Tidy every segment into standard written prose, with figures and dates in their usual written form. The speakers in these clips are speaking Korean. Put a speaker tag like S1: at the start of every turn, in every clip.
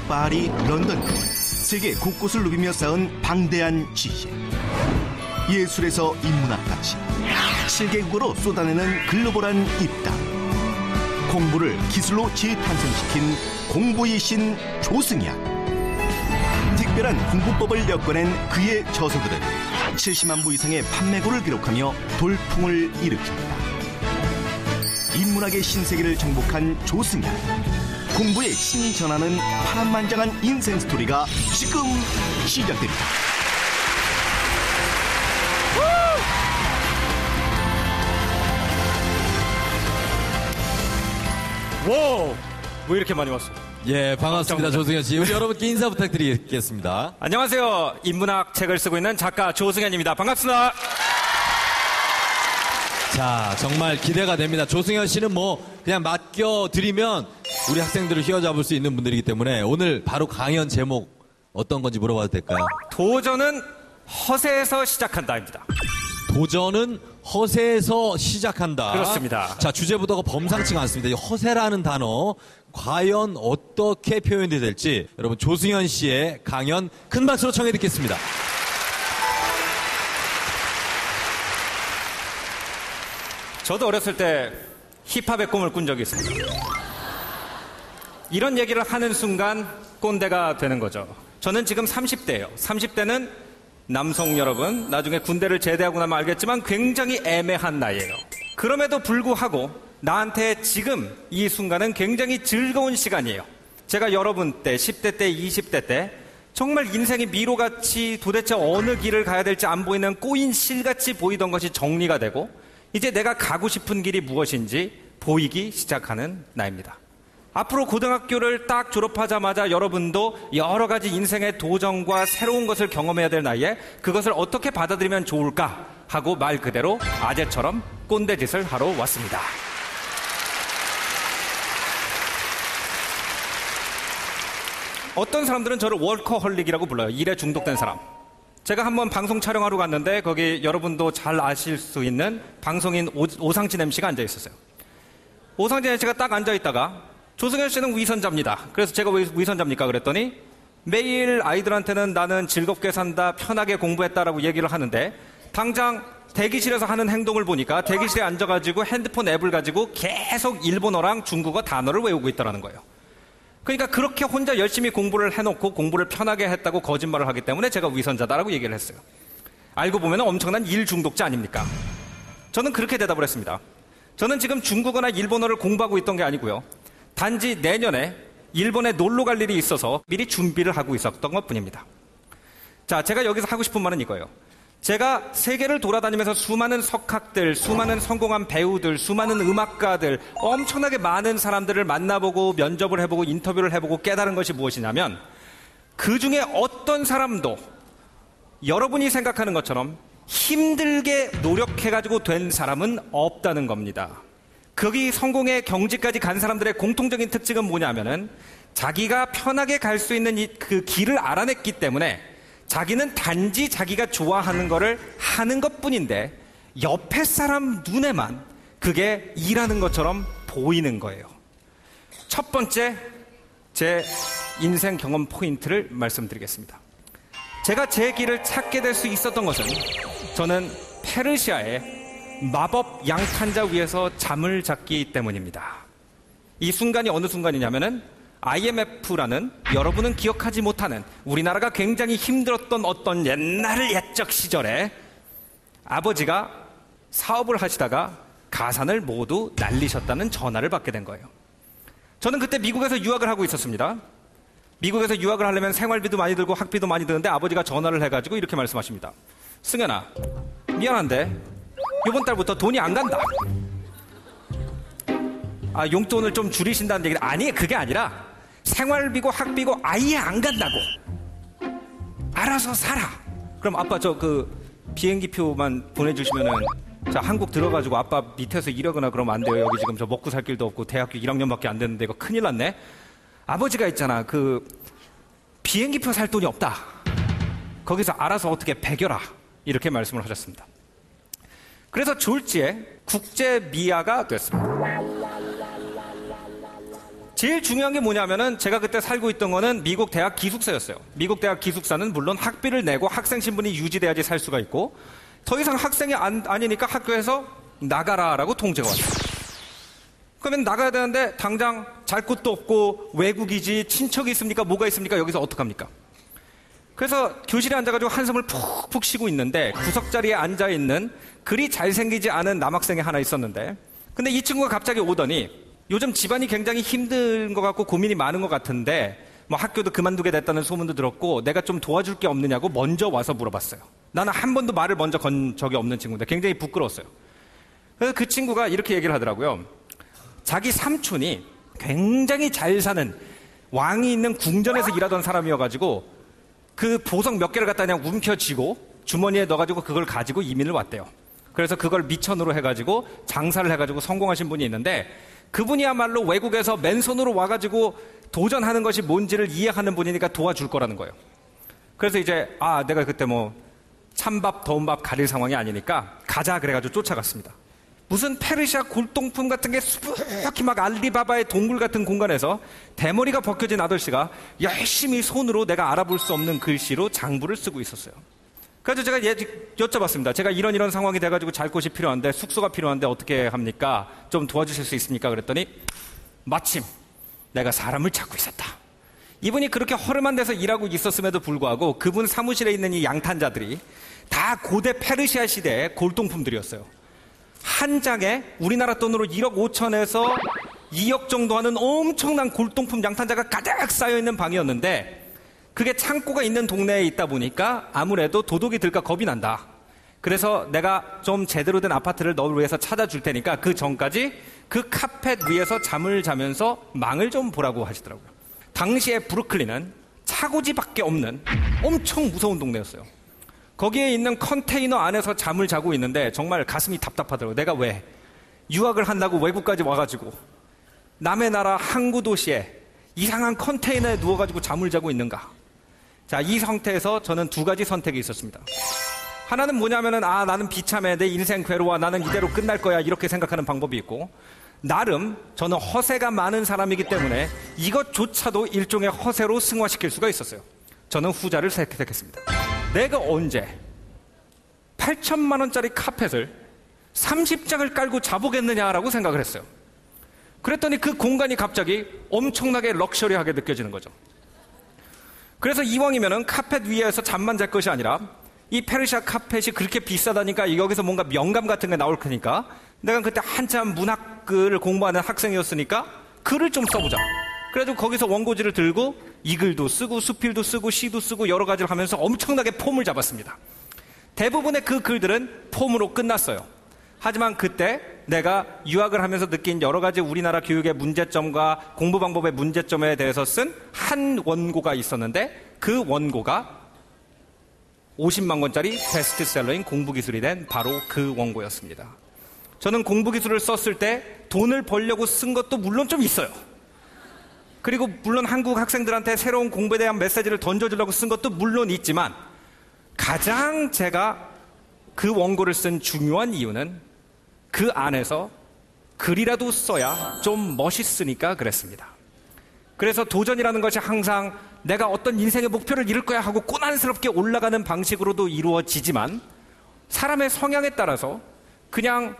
S1: 파리, 런던 세계 곳곳을 누비며 쌓은 방대한 지식. 예술에서 인문학까지 7개국어로 쏟아내는 글로벌한 입담. 공부를 기술로 재탄생시킨 공부의 신 조승연. 특별한 공부법을 엮어낸 그의 저서들은 70만 부 이상의 판매고를 기록하며 돌풍을 일으킵니다. 인문학의 신세계를 정복한 조승연. 공부의 신이 전하는 파란만장한 인생 스토리가 지금 시작됩니다.
S2: 와우! 뭐 이렇게 많이 왔어?
S3: 예, 반갑습니다. 조승연 씨. 우리 여러분께 인사 부탁드리겠습니다.
S2: 안녕하세요. 인문학 책을 쓰고 있는 작가 조승연입니다. 반갑습니다.
S3: 자, 정말 기대가 됩니다. 조승연 씨는 뭐 그냥 맡겨드리면 우리 학생들을 휘어잡을 수 있는 분들이기 때문에 오늘 바로 강연 제목 어떤 건지 물어봐도 될까요?
S2: 도전은 허세에서 시작한다입니다.
S3: 도전은 허세에서 시작한다.
S2: 그렇습니다.
S3: 자, 주제부터가 범상치가 않습니다. 이 허세라는 단어 과연 어떻게 표현이 될지 여러분 조승연 씨의 강연 큰 박수로 청해 듣겠습니다.
S2: 저도 어렸을 때 힙합의 꿈을 꾼 적이 있습니다. 이런 얘기를 하는 순간 꼰대가 되는 거죠. 저는 지금 30대예요. 30대는 남성 여러분, 나중에 군대를 제대하고 나면 알겠지만 굉장히 애매한 나이예요. 그럼에도 불구하고 나한테 지금 이 순간은 굉장히 즐거운 시간이에요. 제가 여러분 때, 10대 때, 20대 때 정말 인생이 미로같이 도대체 어느 길을 가야 될지 안 보이는 꼬인 실같이 보이던 것이 정리가 되고 이제 내가 가고 싶은 길이 무엇인지 보이기 시작하는 나이입니다. 앞으로 고등학교를 딱 졸업하자마자 여러분도 여러 가지 인생의 도전과 새로운 것을 경험해야 될 나이에 그것을 어떻게 받아들이면 좋을까 하고 말 그대로 아재처럼 꼰대짓을 하러 왔습니다. 어떤 사람들은 저를 워커홀릭이라고 불러요. 일에 중독된 사람. 제가 한번 방송 촬영하러 갔는데 거기 여러분도 잘 아실 수 있는 방송인 오상진 MC가 앉아 있었어요. 오상진 MC가 딱 앉아 있다가 조승연 씨는 위선자입니다. 그래서 제가 왜 위선자입니까? 그랬더니 매일 아이들한테는 나는 즐겁게 산다, 편하게 공부했다라고 얘기를 하는데 당장 대기실에서 하는 행동을 보니까 대기실에 앉아가지고 핸드폰 앱을 가지고 계속 일본어랑 중국어 단어를 외우고 있다는 거예요. 그러니까 그렇게 혼자 열심히 공부를 해놓고 공부를 편하게 했다고 거짓말을 하기 때문에 제가 위선자다라고 얘기를 했어요. 알고 보면 엄청난 일 중독자 아닙니까? 저는 그렇게 대답을 했습니다. 저는 지금 중국어나 일본어를 공부하고 있던 게 아니고요. 단지 내년에 일본에 놀러 갈 일이 있어서 미리 준비를 하고 있었던 것뿐입니다. 자, 제가 여기서 하고 싶은 말은 이거예요. 제가 세계를 돌아다니면서 수많은 석학들, 수많은 성공한 배우들, 수많은 음악가들, 엄청나게 많은 사람들을 만나보고 면접을 해보고 인터뷰를 해보고 깨달은 것이 무엇이냐면 그 중에 어떤 사람도 여러분이 생각하는 것처럼 힘들게 노력해가지고 된 사람은 없다는 겁니다. 거기 성공의 경지까지 간 사람들의 공통적인 특징은 뭐냐면은 자기가 편하게 갈 수 있는 그 길을 알아냈기 때문에 자기는 단지 자기가 좋아하는 거를 하는 것뿐인데 옆에 사람 눈에만 그게 일하는 것처럼 보이는 거예요. 첫 번째 제 인생 경험 포인트를 말씀드리겠습니다. 제가 제 길을 찾게 될 수 있었던 것은 저는 페르시아의 마법 양탄자 위에서 잠을 잤기 때문입니다. 이 순간이 어느 순간이냐면은 IMF라는 여러분은 기억하지 못하는 우리나라가 굉장히 힘들었던 어떤 옛적 시절에 아버지가 사업을 하시다가 가산을 모두 날리셨다는 전화를 받게 된 거예요. 저는 그때 미국에서 유학을 하고 있었습니다. 미국에서 유학을 하려면 생활비도 많이 들고 학비도 많이 드는데 아버지가 전화를 해가지고 이렇게 말씀하십니다. 승연아, 미안한데 이번 달부터 돈이 안 간다. 용돈을 좀 줄이신다는 얘기는 아니, 그게 아니라 생활비고 학비고 아예 안 간다고. 알아서 살아. 그럼 아빠 저 비행기표만 보내주시면은 자 한국 들어가지고 아빠 밑에서 일하거나 그러면 안 돼요. 여기 지금 저 먹고 살 길도 없고 대학교 1학년밖에 안 됐는데 이거 큰일 났네. 아버지가 있잖아, 비행기표 살 돈이 없다. 거기서 알아서 어떻게 배겨라. 이렇게 말씀을 하셨습니다. 그래서 졸지에 국제 미아가 됐습니다. 제일 중요한 게 뭐냐면은 제가 그때 살고 있던 거는 미국 대학 기숙사였어요. 미국 대학 기숙사는 물론 학비를 내고 학생 신분이 유지돼야지 살 수가 있고 더 이상 학생이 아니니까 학교에서 나가라라고 통제가 왔어요. 그러면 나가야 되는데 당장 잘 곳도 없고 외국이지 친척이 있습니까? 뭐가 있습니까? 여기서 어떡합니까? 그래서 교실에 앉아가지고 한숨을 푹푹 쉬고 있는데 구석자리에 앉아있는 그리 잘생기지 않은 남학생이 하나 있었는데 근데 이 친구가 갑자기 오더니 요즘 집안이 굉장히 힘든 것 같고 고민이 많은 것 같은데 뭐 학교도 그만두게 됐다는 소문도 들었고 내가 좀 도와줄 게 없느냐고 먼저 와서 물어봤어요. 나는 한 번도 말을 먼저 건 적이 없는 친구인데 굉장히 부끄러웠어요. 그래서 그 친구가 이렇게 얘기를 하더라고요. 자기 삼촌이 굉장히 잘 사는 왕이 있는 궁전에서 일하던 사람이어가지고 그 보석 몇 개를 갖다 그냥 움켜쥐고 주머니에 넣어가지고 그걸 가지고 이민을 왔대요. 그래서 그걸 미천으로 해가지고 장사를 해가지고 성공하신 분이 있는데 그분이야말로 외국에서 맨손으로 와가지고 도전하는 것이 뭔지를 이해하는 분이니까 도와줄 거라는 거예요. 그래서 이제 내가 그때 뭐 찬밥 더운 밥 가릴 상황이 아니니까 가자 그래가지고 쫓아갔습니다. 무슨 페르시아 골동품 같은 게 수북히 막 알리바바의 동굴 같은 공간에서 대머리가 벗겨진 아저씨가 열심히 손으로 내가 알아볼 수 없는 글씨로 장부를 쓰고 있었어요. 그래서 제가 여쭤봤습니다. 제가 이런 상황이 돼가지고 잘 곳이 필요한데 숙소가 필요한데 어떻게 합니까? 좀 도와주실 수 있습니까? 그랬더니 마침 내가 사람을 찾고 있었다. 이분이 그렇게 허름한 데서 일하고 있었음에도 불구하고 그분 사무실에 있는 이 양탄자들이 다 고대 페르시아 시대의 골동품들이었어요. 한 장에 우리나라 돈으로 1억 5천에서 2억 정도 하는 엄청난 골동품 양탄자가 가득 쌓여있는 방이었는데 그게 창고가 있는 동네에 있다 보니까 아무래도 도둑이 들까 겁이 난다. 그래서 내가 좀 제대로 된 아파트를 너를 위해서 찾아줄 테니까 그 전까지 그 카펫 위에서 잠을 자면서 망을 좀 보라고 하시더라고요. 당시에 브루클린은 차고지밖에 없는 엄청 무서운 동네였어요. 거기에 있는 컨테이너 안에서 잠을 자고 있는데 정말 가슴이 답답하더라고요. 내가 왜 유학을 한다고 외국까지 와가지고 남의 나라 항구 도시에 이상한 컨테이너에 누워가지고 잠을 자고 있는가. 자, 이 상태에서 저는 두 가지 선택이 있었습니다. 하나는 뭐냐면은 나는 비참해, 내 인생 괴로워, 나는 이대로 끝날 거야 이렇게 생각하는 방법이 있고 나름 저는 허세가 많은 사람이기 때문에 이것조차도 일종의 허세로 승화시킬 수가 있었어요. 저는 후자를 선택했습니다. 내가 언제 8천만 원짜리 카펫을 30장을 깔고 자보겠느냐라고 생각을 했어요. 그랬더니 그 공간이 갑자기 엄청나게 럭셔리하게 느껴지는 거죠. 그래서 이왕이면은 카펫 위에서 잠만 잘 것이 아니라 이 페르시아 카펫이 그렇게 비싸다니까 여기서 뭔가 명감 같은 게 나올 거니까 내가 그때 한참 문학을 공부하는 학생이었으니까 글을 좀 써보자. 그래도 거기서 원고지를 들고 이 글도 쓰고 수필도 쓰고 시도 쓰고 여러 가지를 하면서 엄청나게 폼을 잡았습니다. 대부분의 그 글들은 폼으로 끝났어요. 하지만 그때 내가 유학을 하면서 느낀 여러 가지 우리나라 교육의 문제점과 공부 방법의 문제점에 대해서 쓴 한 원고가 있었는데 그 원고가 50만 권짜리 베스트셀러인 공부기술이 된 바로 그 원고였습니다. 저는 공부기술을 썼을 때 돈을 벌려고 쓴 것도 물론 좀 있어요. 그리고 물론 한국 학생들한테 새로운 공부에 대한 메시지를 던져주려고 쓴 것도 물론 있지만 가장 제가 그 원고를 쓴 중요한 이유는 그 안에서 글이라도 써야 좀 멋있으니까 그랬습니다. 그래서 도전이라는 것이 항상 내가 어떤 인생의 목표를 이룰 거야 하고 고난스럽게 올라가는 방식으로도 이루어지지만 사람의 성향에 따라서 그냥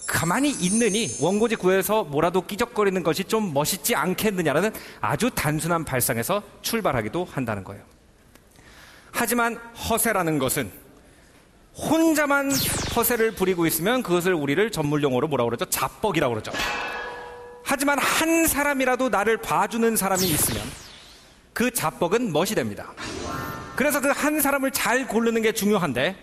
S2: 가만히 있느니 원고지 구해서 뭐라도 끼적거리는 것이 좀 멋있지 않겠느냐라는 아주 단순한 발상에서 출발하기도 한다는 거예요. 하지만 허세라는 것은 혼자만 허세를 부리고 있으면 그것을 우리를 전문용어로 뭐라고 그러죠? 자뻑이라고 그러죠. 하지만 한 사람이라도 나를 봐주는 사람이 있으면 그 자뻑은 멋이 됩니다. 그래서 그 한 사람을 잘 고르는 게 중요한데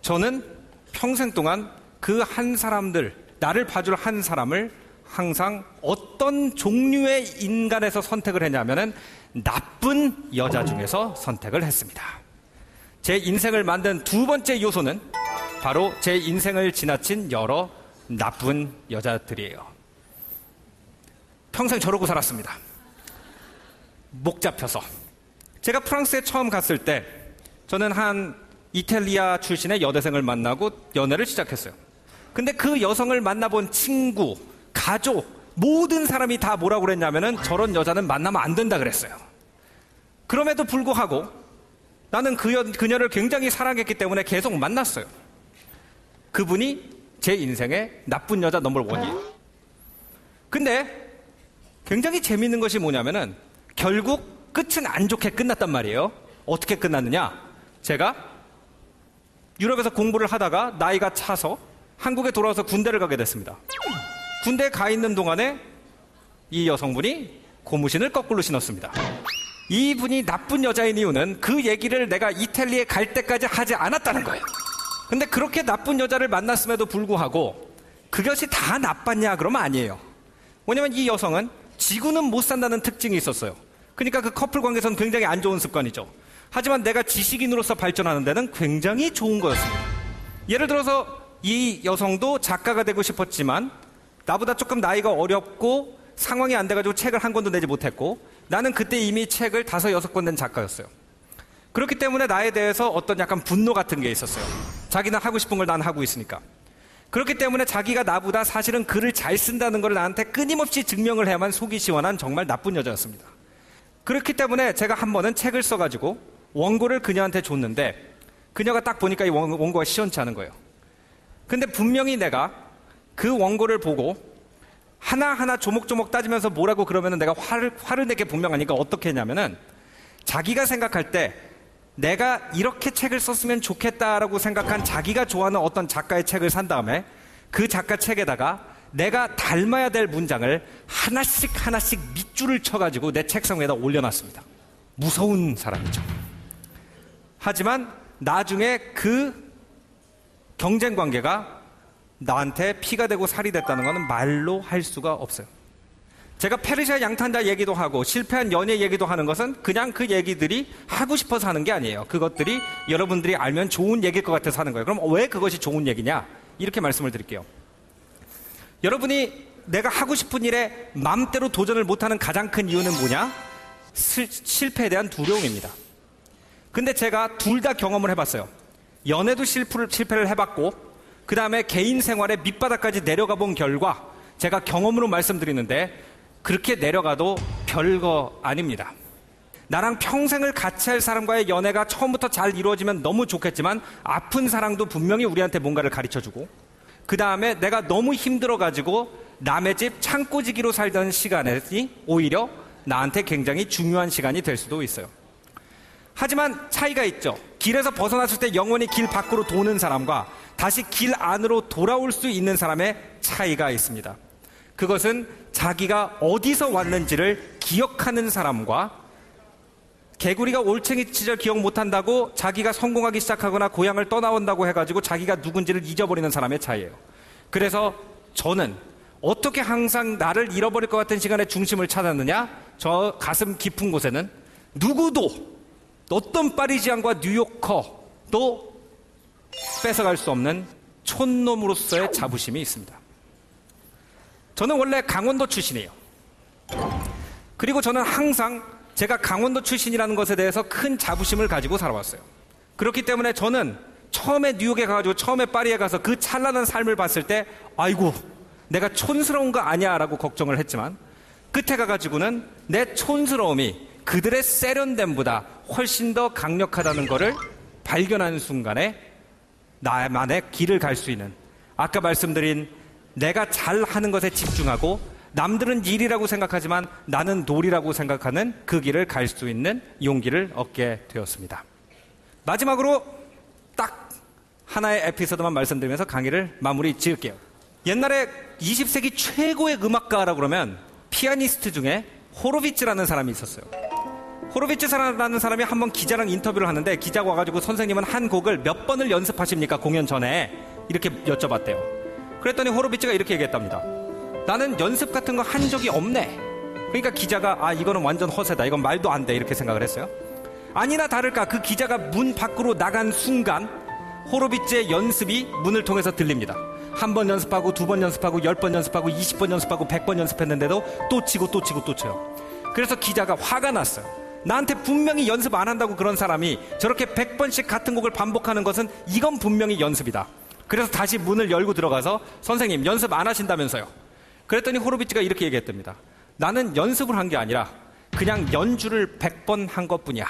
S2: 저는 평생 동안 그 한 사람들, 나를 봐줄 한 사람을 항상 어떤 종류의 인간에서 선택을 했냐면은 나쁜 여자 중에서 선택을 했습니다. 제 인생을 만든 두 번째 요소는 바로 제 인생을 지나친 여러 나쁜 여자들이에요. 평생 저러고 살았습니다. 목 잡혀서. 제가 프랑스에 처음 갔을 때 저는 한 이탈리아 출신의 여대생을 만나고 연애를 시작했어요. 근데 그 여성을 만나본 친구, 가족, 모든 사람이 다 뭐라고 그랬냐면은 저런 여자는 만나면 안 된다 그랬어요. 그럼에도 불구하고 나는 그녀를 굉장히 사랑했기 때문에 계속 만났어요. 그분이 제 인생의 나쁜 여자 넘버 원이에요. 근데 굉장히 재밌는 것이 뭐냐면은 결국 끝은 안 좋게 끝났단 말이에요. 어떻게 끝났느냐? 제가 유럽에서 공부를 하다가 나이가 차서 한국에 돌아와서 군대를 가게 됐습니다. 군대에 가 있는 동안에 이 여성분이 고무신을 거꾸로 신었습니다. 이분이 나쁜 여자인 이유는 그 얘기를 내가 이탈리아에 갈 때까지 하지 않았다는 거예요. 근데 그렇게 나쁜 여자를 만났음에도 불구하고 그것이 다 나빴냐? 그러면 아니에요. 왜냐면 이 여성은 지구는 못 산다는 특징이 있었어요. 그러니까 그 커플 관계에서는 굉장히 안 좋은 습관이죠. 하지만 내가 지식인으로서 발전하는 데는 굉장히 좋은 거였습니다. 예를 들어서 이 여성도 작가가 되고 싶었지만 나보다 조금 나이가 어렵고 상황이 안 돼가지고 책을 한 권도 내지 못했고 나는 그때 이미 책을 5, 6권 낸 작가였어요. 그렇기 때문에 나에 대해서 어떤 약간 분노 같은 게 있었어요. 자기는 하고 싶은 걸 난 하고 있으니까. 그렇기 때문에 자기가 나보다 사실은 글을 잘 쓴다는 걸 나한테 끊임없이 증명을 해야만 속이 시원한 정말 나쁜 여자였습니다. 그렇기 때문에 제가 한 번은 책을 써가지고 원고를 그녀한테 줬는데 그녀가 딱 보니까 이 원고가 시원치 않은 거예요. 근데 분명히 내가 그 원고를 보고 하나하나 조목조목 따지면서 뭐라고 그러면은 내가 화를 내게 분명하니까 어떻게 했냐면은 자기가 생각할 때 내가 이렇게 책을 썼으면 좋겠다라고 생각한 자기가 좋아하는 어떤 작가의 책을 산 다음에 그 작가 책에다가 내가 닮아야 될 문장을 하나씩 밑줄을 쳐가지고 내 책상 위에다 올려놨습니다. 무서운 사람이죠. 하지만 나중에 그 경쟁 관계가 나한테 피가 되고 살이 됐다는 것은 말로 할 수가 없어요. 제가 페르시아 양탄자 얘기도 하고 실패한 연예 얘기도 하는 것은 그냥 그 얘기들이 하고 싶어서 하는 게 아니에요. 그것들이 여러분들이 알면 좋은 얘기일 것 같아서 하는 거예요. 그럼 왜 그것이 좋은 얘기냐? 이렇게 말씀을 드릴게요. 여러분이 내가 하고 싶은 일에 마음대로 도전을 못하는 가장 큰 이유는 뭐냐? 실패에 대한 두려움입니다. 근데 제가 둘 다 경험을 해봤어요. 연애도 실패를 해봤고 그 다음에 개인 생활의 밑바닥까지 내려가 본 결과 제가 경험으로 말씀드리는데 그렇게 내려가도 별거 아닙니다. 나랑 평생을 같이 할 사람과의 연애가 처음부터 잘 이루어지면 너무 좋겠지만 아픈 사랑도 분명히 우리한테 뭔가를 가르쳐주고 그 다음에 내가 너무 힘들어가지고 남의 집 창고지기로 살던 시간이 오히려 나한테 굉장히 중요한 시간이 될 수도 있어요. 하지만 차이가 있죠. 길에서 벗어났을 때 영원히 길 밖으로 도는 사람과 다시 길 안으로 돌아올 수 있는 사람의 차이가 있습니다. 그것은 자기가 어디서 왔는지를 기억하는 사람과 개구리가 올챙이 시절 기억 못한다고 자기가 성공하기 시작하거나 고향을 떠나온다고 해가지고 자기가 누군지를 잊어버리는 사람의 차이예요. 그래서 저는 어떻게 항상 나를 잃어버릴 것 같은 시간에 중심을 찾았느냐? 저 가슴 깊은 곳에는 누구도 어떤 파리지안과 뉴요커도 뺏어갈 수 없는 촌놈으로서의 자부심이 있습니다. 저는 원래 강원도 출신이에요. 그리고 저는 항상 제가 강원도 출신이라는 것에 대해서 큰 자부심을 가지고 살아왔어요. 그렇기 때문에 저는 처음에 뉴욕에 가가지고 처음에 파리에 가서 그 찬란한 삶을 봤을 때 아이고 내가 촌스러운 거 아니야 라고 걱정을 했지만 끝에 가가지고는 내 촌스러움이 그들의 세련됨보다 훨씬 더 강력하다는 것을 발견하는 순간에 나만의 길을 갈 수 있는 아까 말씀드린 내가 잘하는 것에 집중하고 남들은 일이라고 생각하지만 나는 놀이라고 생각하는 그 길을 갈 수 있는 용기를 얻게 되었습니다. 마지막으로 딱 하나의 에피소드만 말씀드리면서 강의를 마무리 지을게요. 옛날에 20세기 최고의 음악가라고 그러면 피아니스트 중에 호로비츠라는 사람이 있었어요. 호로비츠라는 사람이 한번 기자랑 인터뷰를 하는데 기자가 와가지고 선생님은 한 곡을 몇 번을 연습하십니까? 공연 전에 이렇게 여쭤봤대요. 그랬더니 호로비츠가 이렇게 얘기했답니다. 나는 연습 같은 거 한 적이 없네. 그러니까 기자가 이거는 완전 허세다. 이건 말도 안 돼. 이렇게 생각을 했어요. 아니나 다를까 그 기자가 문 밖으로 나간 순간 호로비츠의 연습이 문을 통해서 들립니다. 한 번 연습하고 2번 연습하고 10번 연습하고 20번 연습하고 100번 연습했는데도 또 치고 또 치고 또 쳐요. 그래서 기자가 화가 났어요. 나한테 분명히 연습 안 한다고 그런 사람이 저렇게 100번씩 같은 곡을 반복하는 것은 이건 분명히 연습이다. 그래서 다시 문을 열고 들어가서 선생님 연습 안 하신다면서요. 그랬더니 호로비츠가 이렇게 얘기했답니다. 나는 연습을 한 게 아니라 그냥 연주를 100번 한 것뿐이야.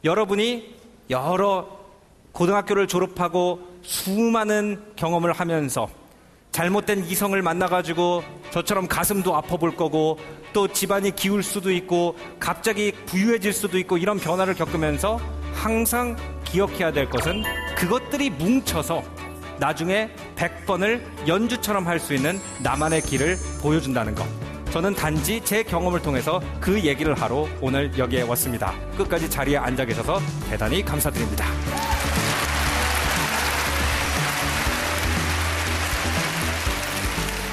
S2: 여러분이 여러 고등학교를 졸업하고 수많은 경험을 하면서 잘못된 이성을 만나가지고 저처럼 가슴도 아파볼 거고 또 집안이 기울 수도 있고 갑자기 부유해질 수도 있고 이런 변화를 겪으면서 항상 기억해야 될 것은 그것들이 뭉쳐서 나중에 100번을 연주처럼 할 수 있는 나만의 길을 보여준다는 것. 저는 단지 제 경험을 통해서 그 얘기를 하러 오늘 여기에 왔습니다. 끝까지 자리에 앉아 계셔서 대단히 감사드립니다.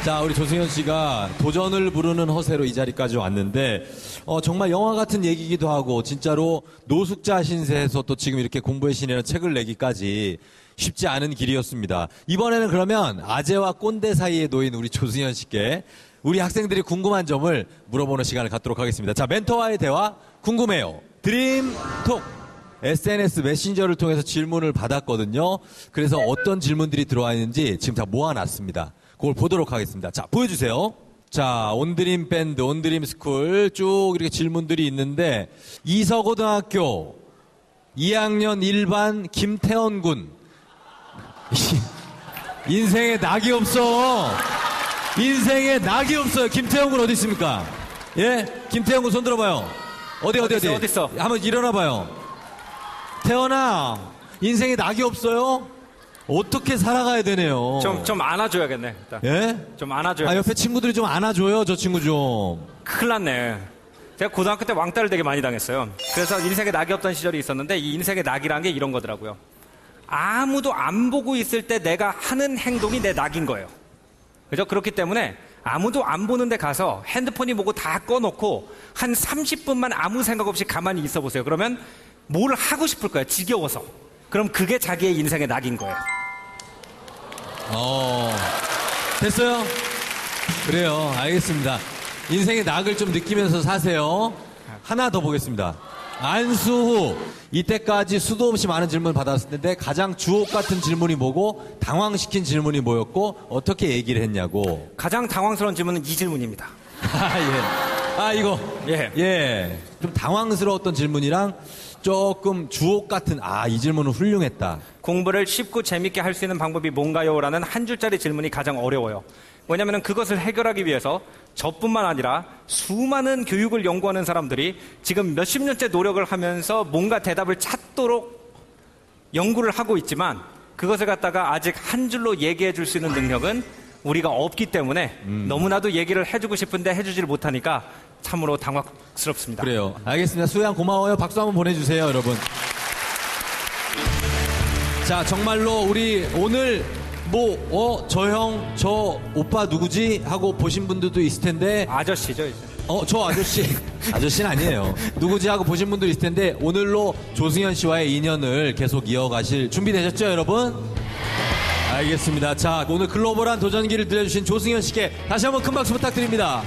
S3: 자, 우리 조승현 씨가 도전을 부르는 허세로 이 자리까지 왔는데 정말 영화 같은 얘기기도 하고 진짜로 노숙자 신세에서 또 지금 이렇게 공부의 신이라는 책을 내기까지 쉽지 않은 길이었습니다. 이번에는 그러면 아재와 꼰대 사이에 놓인 우리 조승현 씨께 우리 학생들이 궁금한 점을 물어보는 시간을 갖도록 하겠습니다. 자, 멘토와의 대화 궁금해요. 드림톡. SNS 메신저를 통해서 질문을 받았거든요. 그래서 어떤 질문들이 들어와 있는지 지금 다 모아놨습니다. 그걸 보도록 하겠습니다. 자, 보여주세요. 자, 온드림 밴드, 온드림 스쿨 쭉 이렇게 질문들이 있는데 이서고등학교 2학년 1반 김태원 군. 인생에 낙이 없어. 인생에 낙이 없어요. 김태원 군 어디 있습니까? 예? 김태원 군 손 들어봐요. 어디?
S2: 어딨어?
S3: 한번 일어나봐요. 태원아, 인생에 낙이 없어요? 어떻게 살아가야 되네요.
S2: 좀 안아줘야겠네. 일단.
S3: 예?
S2: 좀 안아줘야.
S3: 아, 옆에 친구들이 좀 안아줘요, 저 친구 좀.
S2: 큰일 났네. 제가 고등학교 때 왕따를 되게 많이 당했어요. 그래서 인생에 낙이 없던 시절이 있었는데 이 인생의 낙이라는 게 이런 거더라고요. 아무도 안 보고 있을 때 내가 하는 행동이 내 낙인 거예요. 그죠? 그렇기 때문에 아무도 안 보는 데 가서 핸드폰이 뭐고 다 꺼놓고 한 30분만 아무 생각 없이 가만히 있어 보세요. 그러면 뭘 하고 싶을 거예요. 지겨워서. 그럼 그게 자기의 인생의 낙인 거예요.
S3: 됐어요? 그래요. 알겠습니다. 인생의 낙을 좀 느끼면서 사세요. 하나 더 보겠습니다. 안수후. 이때까지 수도 없이 많은 질문을 받았을 텐데 가장 주옥 같은 질문이 뭐고 당황시킨 질문이 뭐였고 어떻게 얘기를 했냐고.
S2: 가장 당황스러운 질문은 이 질문입니다.
S3: 예. 아, 이거. 예. 좀 당황스러웠던 질문이랑 조금 주옥 같은 이 질문은 훌륭했다.
S2: 공부를 쉽고 재밌게 할 수 있는 방법이 뭔가요? 라는 한 줄짜리 질문이 가장 어려워요. 왜냐하면 그것을 해결하기 위해서 저뿐만 아니라 수많은 교육을 연구하는 사람들이 지금 몇십 년째 노력을 하면서 뭔가 대답을 찾도록 연구를 하고 있지만 그것을 갖다가 아직 한 줄로 얘기해 줄 수 있는 능력은 우리가 없기 때문에 너무나도 얘기를 해주고 싶은데 해주지를 못하니까 참으로 당황스럽습니다.
S3: 그래요. 알겠습니다. 수양 고마워요. 박수 한번 보내주세요, 여러분. 자, 정말로 우리 오늘 저 형, 저 오빠 누구지? 하고 보신 분들도 있을 텐데.
S2: 아저씨죠, 이제.
S3: 저 아저씨. 아저씨는 아니에요. 누구지? 하고 보신 분도 있을 텐데, 오늘로 조승현 씨와의 인연을 계속 이어가실 준비되셨죠, 여러분? 알겠습니다. 자, 오늘 글로벌한 도전기를 들려주신 조승현 씨께 다시 한번 큰 박수 부탁드립니다.